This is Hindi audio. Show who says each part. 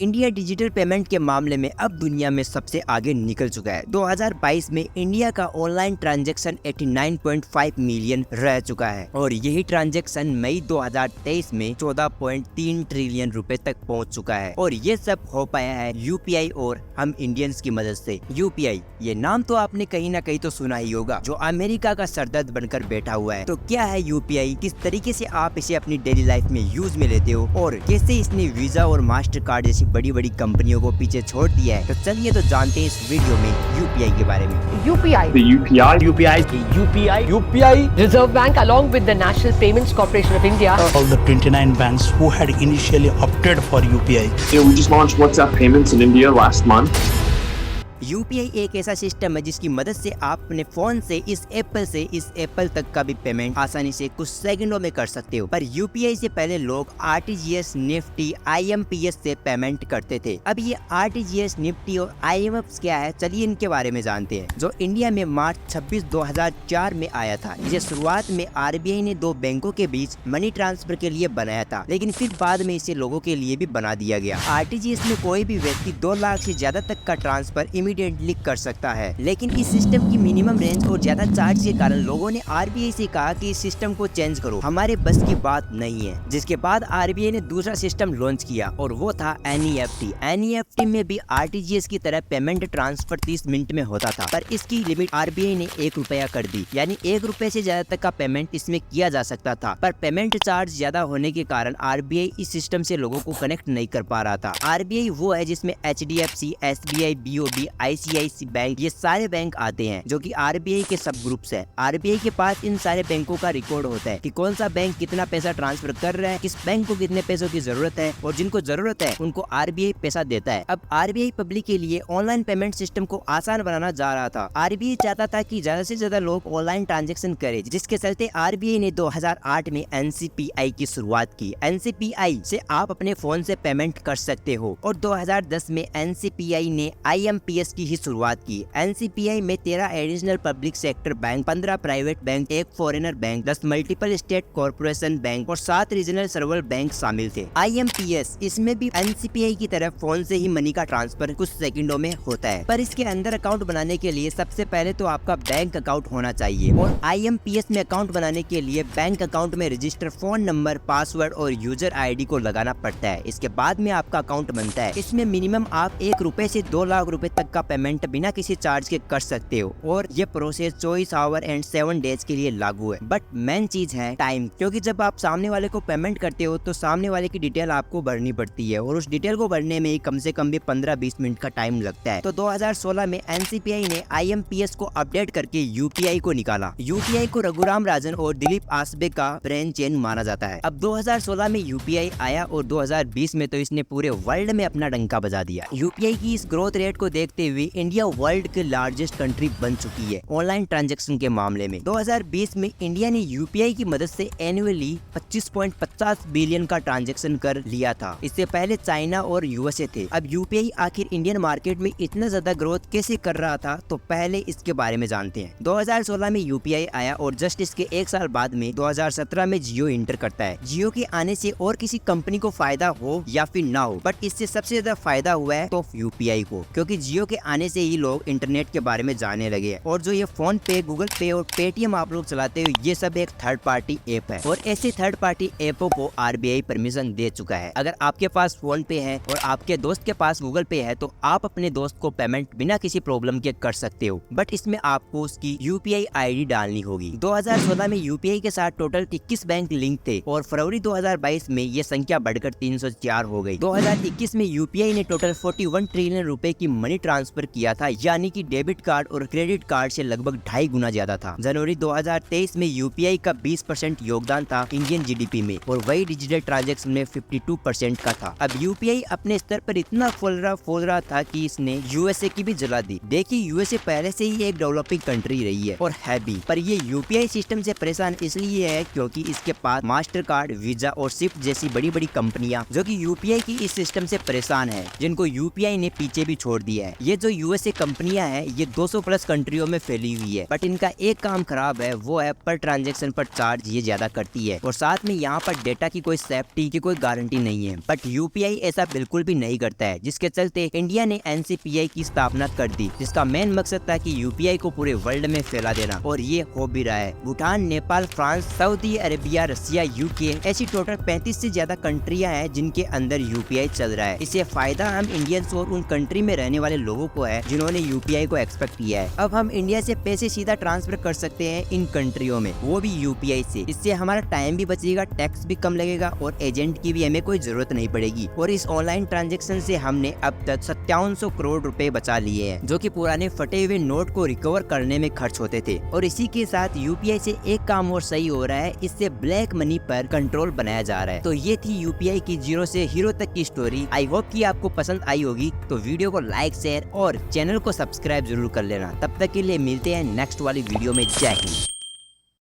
Speaker 1: इंडिया डिजिटल पेमेंट के मामले में अब दुनिया में सबसे आगे निकल चुका है। 2022 में इंडिया का ऑनलाइन ट्रांजैक्शन 89.5 मिलियन रह चुका है और यही ट्रांजैक्शन मई 2023 में 14.3 ट्रिलियन रुपए तक पहुंच चुका है और ये सब हो पाया है यूपीआई और हम इंडियंस की मदद से। यूपीआई ये नाम तो आपने कहीं ना कहीं तो सुना ही होगा, जो अमेरिका का सरदर्द बनकर बैठा हुआ है। तो क्या है यूपीआई, किस तरीके से आप इसे अपनी डेली लाइफ में यूज में लेते हो और कैसे इसने वीजा और मास्टर कार्ड जैसी बड़ी बड़ी कंपनियों को पीछे छोड़ दिया है। तो चलिए तो जानते हैं इस वीडियो में यूपीआई के बारे में।
Speaker 2: UPI. Reserve Bank along with the National Payments Corporation of India.
Speaker 3: All the 29 banks who had initially opted for UPI.
Speaker 4: We just launched WhatsApp payments in India last month.
Speaker 1: UPI एक ऐसा सिस्टम है जिसकी मदद से आप अपने फोन से इस एप्पल तक का भी पेमेंट आसानी से कुछ सेकंडों में कर सकते हो। पर यूपीआई से पहले लोग आरटीजीएस, निफ्टी, आईएमपीएस से पेमेंट करते थे। अब ये आरटीजीएस, निफ्टी और आईएमएफ क्या है, चलिए इनके बारे में जानते हैं। जो इंडिया में मार्च 26, 2004 में आया था। इसे शुरुआत में आरबीआई ने दो बैंकों के बीच मनी ट्रांसफर के लिए बनाया था, लेकिन फिर बाद में इसे लोगों के लिए भी बना दिया गया। आरटीजीएस में कोई भी व्यक्ति 2 लाख से ज्यादा तक का ट्रांसफर इमीडिएटली कर सकता है, लेकिन इस सिस्टम की मिनिमम रेंज और ज्यादा चार्ज के कारण लोगों ने आरबीआई से कहा कि इस सिस्टम को चेंज करो, हमारे बस की बात नहीं है। जिसके बाद आरबीआई ने दूसरा सिस्टम लॉन्च किया और वो था एनईएफटी। एनईएफटी में भी आरटीजीएस की तरह पेमेंट ट्रांसफर 30 मिनट में होता था, पर इसकी लिमिट आरबीआई ने 1 रुपया कर दी, यानी 1 रुपए से ज्यादा तक का पेमेंट इसमें किया जा सकता था। पर पेमेंट चार्ज ज्यादा होने के कारण आरबीआई इस सिस्टम से लोगों को कनेक्ट नहीं कर पा रहा था। आरबीआई वो है जिसमें HDFC, SBI, BOB, ICIC bank, ये सारे बैंक आते हैं जो कि आरबीआई के सब ग्रुप्स है। आरबीआई के पास इन सारे बैंकों का रिकॉर्ड होता है कि कौन सा बैंक कितना पैसा ट्रांसफर कर रहा है, किस बैंक को कितने पैसों की जरूरत है और जिनको जरूरत है उनको आरबीआई पैसा देता है। अब आरबीआई पब्लिक के लिए ऑनलाइन पेमेंट सिस्टम को आसान बनाना जा रहा था। आरबीआई चाहता था कि ज्यादा से ज्यादा लोग ऑनलाइन ट्रांजेक्शन करें, जिसके चलते आरबीआई ने 2008 में एनसीपीआई की शुरुआत की। एनसीपीआई से आप अपने फोन से पेमेंट कर सकते हो और 2010 में एनसीपीआई ने आईएमपीएस की ही शुरुआत की। एनसीपीआई में 13 additional public sector bank, 15 private bank, 1 foreigner bank, 10 multiple state corporation bank और 7 रीजनल सर्वर बैंक शामिल थे। आईएमपीएस, इसमें भी एनसीपीआई की तरह फोन से ही मनी का ट्रांसफर कुछ सेकंडों में होता है, पर इसके अंदर अकाउंट बनाने के लिए सबसे पहले तो आपका बैंक अकाउंट होना चाहिए और आईएमपीएस में अकाउंट बनाने के लिए बैंक अकाउंट में रजिस्टर फोन नंबर, पासवर्ड और यूजर आईडी को लगाना पड़ता है। इसके बाद में आपका अकाउंट बनता है। इसमें मिनिमम आप 1 रुपए से 2 लाख रुपए तक का पेमेंट बिना किसी चार्ज के कर सकते हो और ये प्रोसेस 24 आवर एंड 7 डेज के लिए लागू है। बट मेन चीज है टाइम, क्योंकि जब आप सामने वाले को पेमेंट करते हो तो सामने वाले की डिटेल आपको भरनी पड़ती है और उस डिटेल को भरने में कम से कम भी 15-20 मिनट का टाइम लगता है। तो 2016 में एनसीपीआई ने आईएमपीएस को अपडेट करके यूपीआई को निकाला। यूपीआई को रघुराम राजन और दिलीप आसबे का ब्रेन चेन माना जाता है। अब 2016 में यूपीआई आया और 2020 में तो इसने पूरे वर्ल्ड में अपना डंका बजा दिया। यूपीआई की इस ग्रोथ रेट को देखते हुए इंडिया वर्ल्ड के लार्जेस्ट कंट्री बन चुकी है ऑनलाइन ट्रांजैक्शन के मामले में। 2020 में इंडिया ने यूपीआई की मदद से एनुअली 25.50 बिलियन का ट्रांजैक्शन कर लिया था। इससे पहले चाइना और यूएसए थे। अब यूपीआई आखिर इंडियन मार्केट में इतना ज्यादा ग्रोथ कैसे कर रहा था, तो पहले इसके बारे में जानते हैं। 2016 में यूपीआई आया और जस्ट इसके 1 साल बाद में 2017 में जियो इंटर करता है। जियो के आने से और किसी कंपनी को फायदा हो या फिर ना हो, बट इससे सबसे ज्यादा फायदा हुआ है तो यूपीआई को, क्योंकि जियो के आने से ही लोग इंटरनेट के बारे में जाने लगे हैं। और जो ये फोन पे, गूगल पे और पेटीएम आप लोग चलाते हो, ये सब एक थर्ड पार्टी ऐप है और ऐसे थर्ड पार्टी ऐपों को आरबीआई परमिशन दे चुका है। अगर आपके पास फोन पे है और आपके दोस्त के पास गूगल पे है तो आप अपने दोस्त को पेमेंट बिना किसी प्रॉब्लम के कर सकते हो, बट इसमें आपको उसकी यूपीआई आईडी डालनी होगी। 2016 में यूपीआई के साथ टोटल 21 बैंक लिंक थे और फरवरी 2022 में ये संख्या बढ़कर 304 हो गई। 2021 में यूपीआई ने टोटल 41 ट्रिलियन रुपए की मनी ट्रांसफर किया था, यानी कि डेबिट कार्ड और क्रेडिट कार्ड से लगभग 2.5 गुना ज्यादा था। जनवरी 2023 में यूपीआई का 20% योगदान था इंडियन जीडीपी में और वही डिजिटल ट्रांजैक्शन में 52% का था। अब यूपीआई अपने स्तर पर इतना फूल रहा था कि इसने यूएसए की भी जला दी। देखिए, यूएसए पहले से ही एक डेवलपिंग कंट्री रही है और है भी, पर ये यूपीआई सिस्टम से परेशान इसलिए है क्योंकि इसके पास मास्टर कार्ड, वीजा और स्विफ्ट जैसी बड़ी बड़ी कंपनियां जो कि यूपीआई की इस सिस्टम से परेशान है, जिनको यूपीआई ने पीछे भी छोड़ दिया है। ये जो यूएसए कंपनियां हैं ये 200 प्लस कंट्रियों में फैली हुई है, बट इनका एक काम खराब है, वो है पर ट्रांजेक्शन पर चार्ज ये ज्यादा करती है और साथ में यहाँ पर डेटा की कोई सेफ्टी की कोई गारंटी नहीं है। बट यूपीआई ऐसा बिल्कुल भी नहीं करता है, जिसके चलते इंडिया ने एनसीपीआई की स्थापना कर दी, जिसका मेन मकसद था कि यूपीआई को पूरे वर्ल्ड में फैला देना, और ये हो भी रहा है। Bhutan, Nepal, France, Saudi Arabia, Russia, UK ऐसी टोटल 35 से ज्यादा कंट्रियां हैं जिनके अंदर यूपीआई चल रहा है। इससे फायदा हम इंडियंस और उन कंट्री में रहने वाले लोगों को है जिन्होंने यूपीआई को एक्सपेक्ट किया है। अब हम इंडिया से पैसे सीधा ट्रांसफर कर सकते हैं इन कंट्रियों में, वो भी यूपीआई से। इससे हमारा टाइम भी बचेगा, टैक्स भी कम लगेगा और एजेंट की भी हमें कोई जरूरत नहीं पड़ेगी। और इस ऑनलाइन ट्रांजेक्शन से हमने अब तक 5700 करोड़ रुपए बचा लिए हैं, जो कि पुराने फटे हुए नोट को रिकवर करने में खर्च होते थे। और इसी के साथ यूपीआई से एक काम और सही हो रहा है, इससे ब्लैक मनी पर कंट्रोल बनाया जा रहा है। तो ये थी यूपीआई की जीरो से हीरो तक की स्टोरी। आई होप कि आपको पसंद आई होगी, तो वीडियो को लाइक, शेयर और चैनल को सब्सक्राइब जरूर कर लेना। तब तक के लिए मिलते हैं नेक्स्ट वाली वीडियो में। जय हिंद।